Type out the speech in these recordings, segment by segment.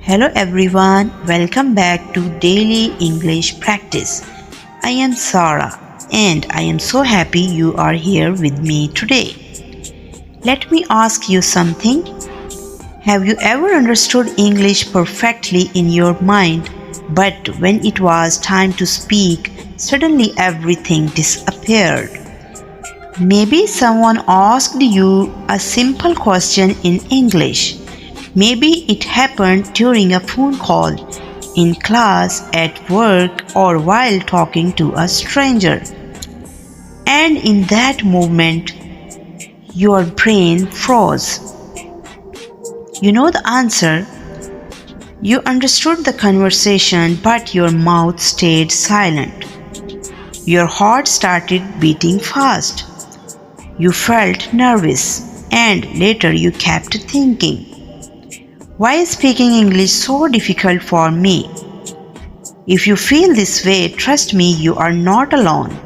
Hello everyone, welcome back to Daily English Practice. I am Sarah and I am so happy you are here with me today. Let me ask you something. Have you ever understood English perfectly in your mind, but when it was time to speak, suddenly everything disappeared? Maybe someone asked you a simple question in English. Maybe it happened during a phone call, in class, at work, or while talking to a stranger. And in that moment, your brain froze. You know the answer. You understood the conversation, but your mouth stayed silent. Your heart started beating fast. You felt nervous, and later you kept thinking, why is speaking English so difficult for me? If you feel this way, trust me, you are not alone.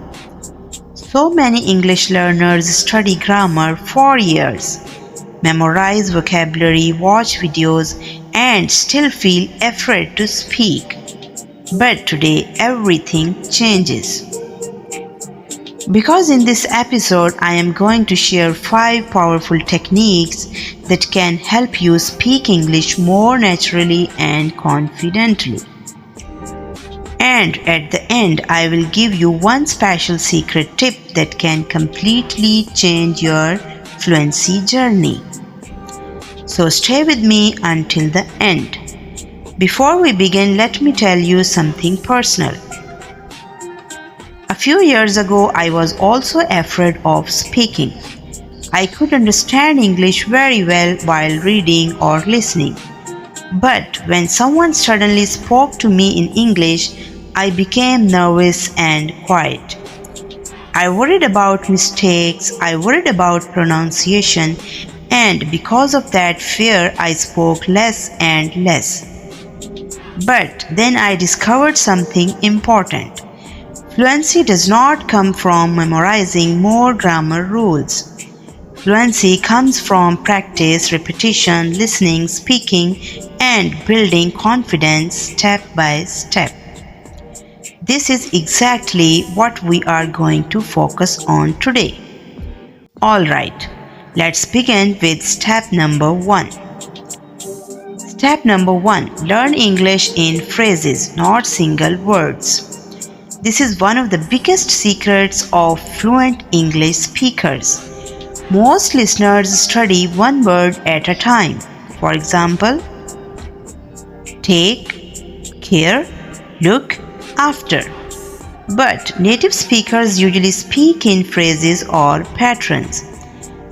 So many English learners study grammar for years, memorize vocabulary, watch videos, and still feel afraid to speak. But today, everything changes. Because in this episode, I am going to share 5 powerful techniques that can help you speak English more naturally and confidently. And at the end, I will give you one special secret tip that can completely change your fluency journey. So stay with me until the end. Before we begin, let me tell you something personal. A few years ago, I was also afraid of speaking. I could understand English very well while reading or listening. But when someone suddenly spoke to me in English, I became nervous and quiet. I worried about mistakes, I worried about pronunciation, and because of that fear, I spoke less and less. But then I discovered something important. Fluency does not come from memorizing more grammar rules. Fluency comes from practice, repetition, listening, speaking, and building confidence step by step. This is exactly what we are going to focus on today. Alright, let's begin with step number 1. Step number 1. Learn English in phrases, not single words. This is one of the biggest secrets of fluent English speakers. Most listeners study one word at a time. For example, take, care, look, after. But native speakers usually speak in phrases or patterns.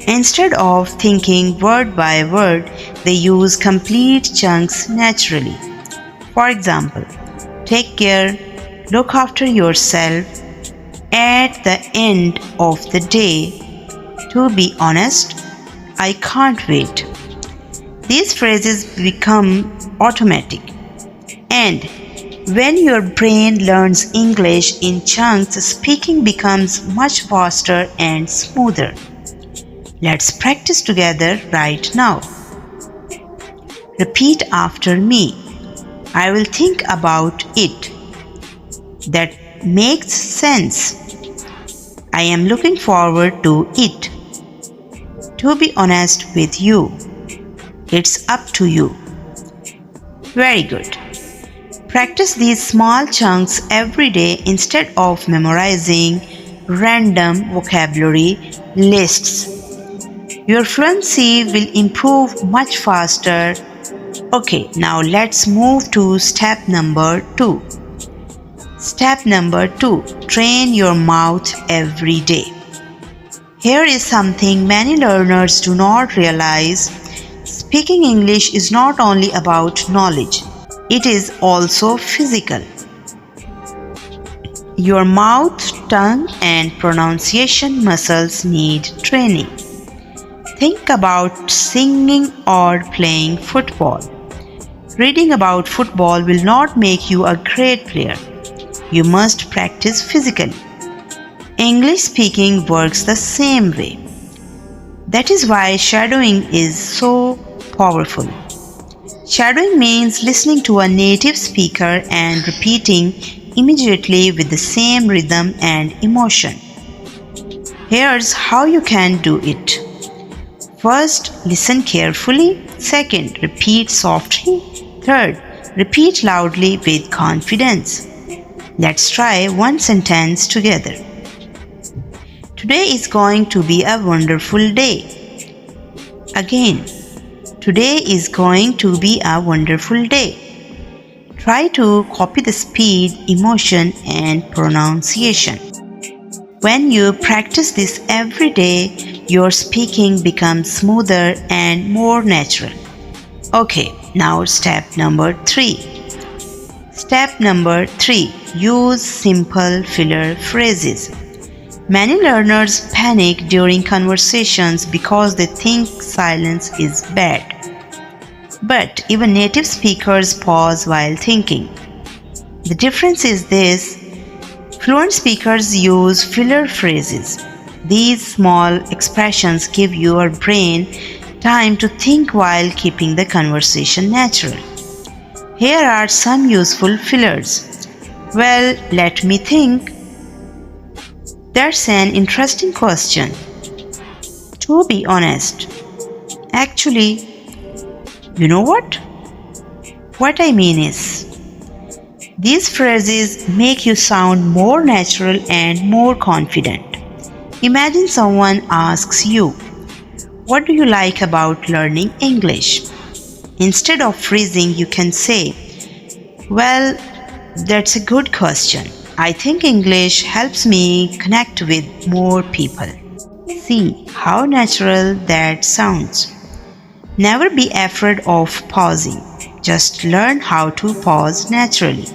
Instead of thinking word by word, they use complete chunks naturally. For example, take care, look after yourself, at the end of the day, to be honest, I can't wait. These phrases become automatic. And when your brain learns English in chunks, speaking becomes much faster and smoother. Let's practice together right now. Repeat after me. I will think about it. That makes sense. I am looking forward to it. To be honest with you, it's up to you. Very good. Practice these small chunks every day instead of memorizing random vocabulary lists. Your fluency will improve much faster. Okay, now let's move to step number 2. Step number 2. Train your mouth every day. Here is something many learners do not realize. Speaking English is not only about knowledge, it is also physical. Your mouth, tongue, and pronunciation muscles need training. Think about singing or playing football. Reading about football will not make you a great player. You must practice physically. English speaking works the same way. That is why shadowing is so powerful. Shadowing means listening to a native speaker and repeating immediately with the same rhythm and emotion. Here's how you can do it. First, listen carefully. Second, repeat softly. Third, repeat loudly with confidence. Let's try one sentence together. Today is going to be a wonderful day. Again, today is going to be a wonderful day. Try to copy the speed, emotion, and pronunciation. When you practice this every day, your speaking becomes smoother and more natural. Okay, now step number 3. Step number 3. Use simple filler phrases. Many learners panic during conversations because they think silence is bad. But even native speakers pause while thinking. The difference is this: fluent speakers use filler phrases. These small expressions give your brain time to think while keeping the conversation natural. Here are some useful fillers. Well, let me think. That's an interesting question. To be honest, actually, you know what? What I mean is, these phrases make you sound more natural and more confident. Imagine someone asks you, "What do you like about learning English?" Instead of freezing, you can say, "Well, that's a good question. I think English helps me connect with more people." See how natural that sounds. Never be afraid of pausing. Just learn how to pause naturally.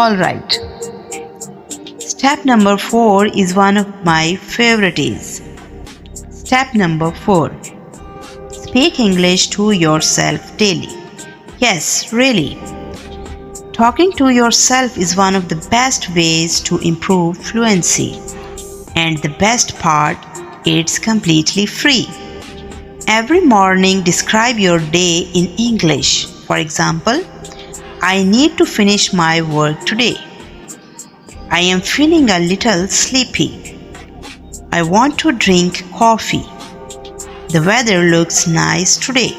Alright. Step number 4 is one of my favorites. Step number 4. Speak English to yourself daily. Yes, really. Talking to yourself is one of the best ways to improve fluency. And the best part, it's completely free. Every morning, describe your day in English. For example, I need to finish my work today. I am feeling a little sleepy. I want to drink coffee. The weather looks nice today.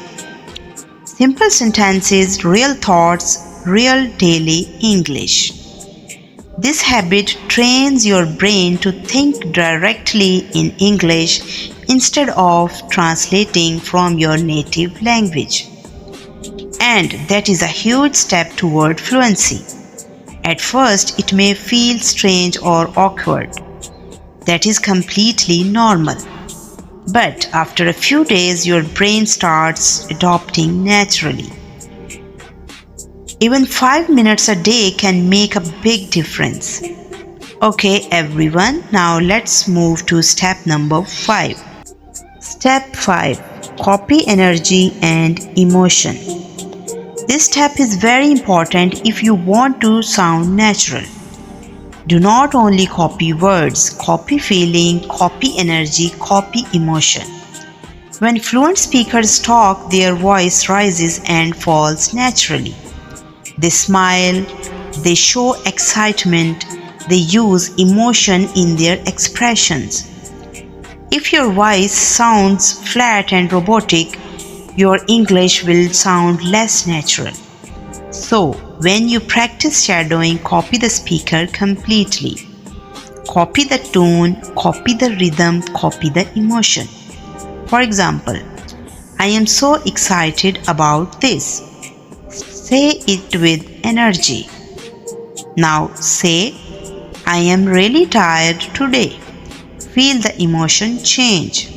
Simple sentences, real thoughts, real daily English. This habit trains your brain to think directly in English instead of translating from your native language. And that is a huge step toward fluency. At first, it may feel strange or awkward. That is completely normal. But after a few days, your brain starts adopting naturally. Even 5 minutes a day can make a big difference. Okay, everyone, now let's move to step number 5. Step 5. Copy energy and emotion. This step is very important if you want to sound natural. Do not only copy words, copy feeling, copy energy, copy emotion. When fluent speakers talk, their voice rises and falls naturally. They smile, they show excitement, they use emotion in their expressions. If your voice sounds flat and robotic, your English will sound less natural. So, when you practice shadowing, copy the speaker completely. Copy the tone, copy the rhythm, copy the emotion. For example, I am so excited about this. Say it with energy. Now say, I am really tired today. Feel the emotion change.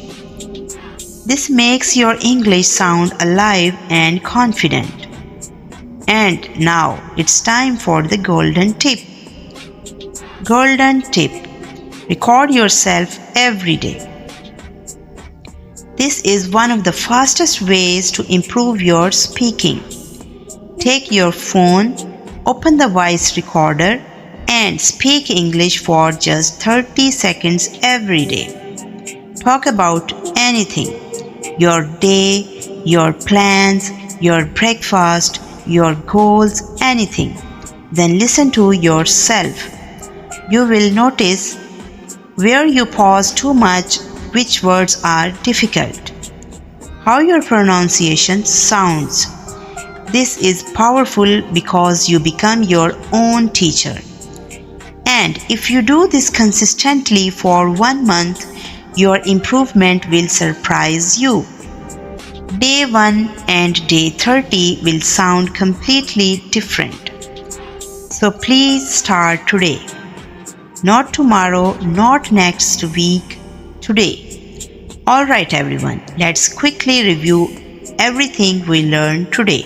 This makes your English sound alive and confident. And now it's time for the golden tip. Golden tip. Record yourself every day. This is one of the fastest ways to improve your speaking. Take your phone, open the voice recorder, and speak English for just 30 seconds every day. Talk about anything: your day, your plans, your breakfast, your goals, anything. Then listen to yourself. You will notice where you pause too much, which words are difficult, how your pronunciation sounds. This is powerful because you become your own teacher. And if you do this consistently for 1 month, your improvement will surprise you. Day 1 and day 30 will sound completely different. So please start today. Not tomorrow, not next week, today. Alright everyone, let's quickly review everything we learned today.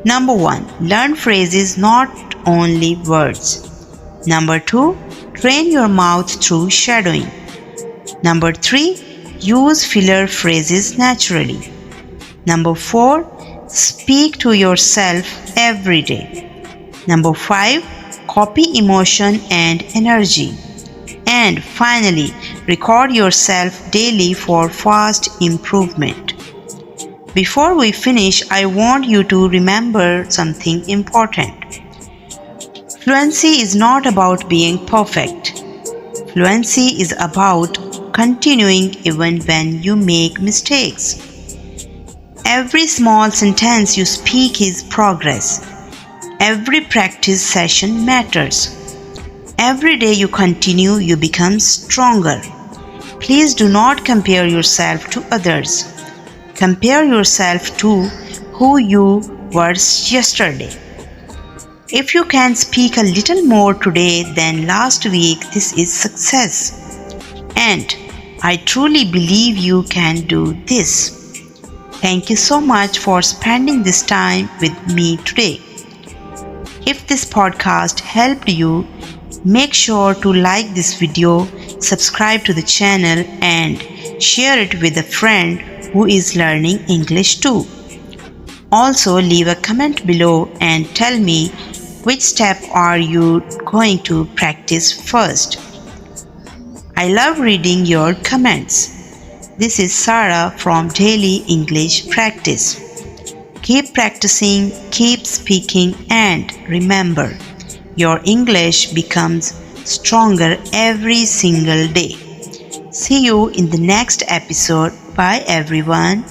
Number 1. Learn phrases, not only words. Number 2. Train your mouth through shadowing. Number 3. Use filler phrases naturally. Number 4. Speak to yourself every day. Number 5. Copy emotion and energy. And finally, record yourself daily for fast improvement. Before we finish, I want you to remember something important. Fluency is not about being perfect. Fluency is about continuing even when you make mistakes. Every small sentence you speak is progress. Every practice session matters. Every day you continue, you become stronger. Please do not compare yourself to others. Compare yourself to who you were yesterday. If you can speak a little more today than last week, this is success. And I truly believe you can do this. Thank you so much for spending this time with me today. If this podcast helped you, make sure to like this video, subscribe to the channel, and share it with a friend who is learning English too. Also, leave a comment below and tell me which step are you going to practice first. I love reading your comments. This is Sarah from Daily English Practice. Keep practicing, keep speaking, and remember, your English becomes stronger every single day. See you in the next episode. Bye everyone.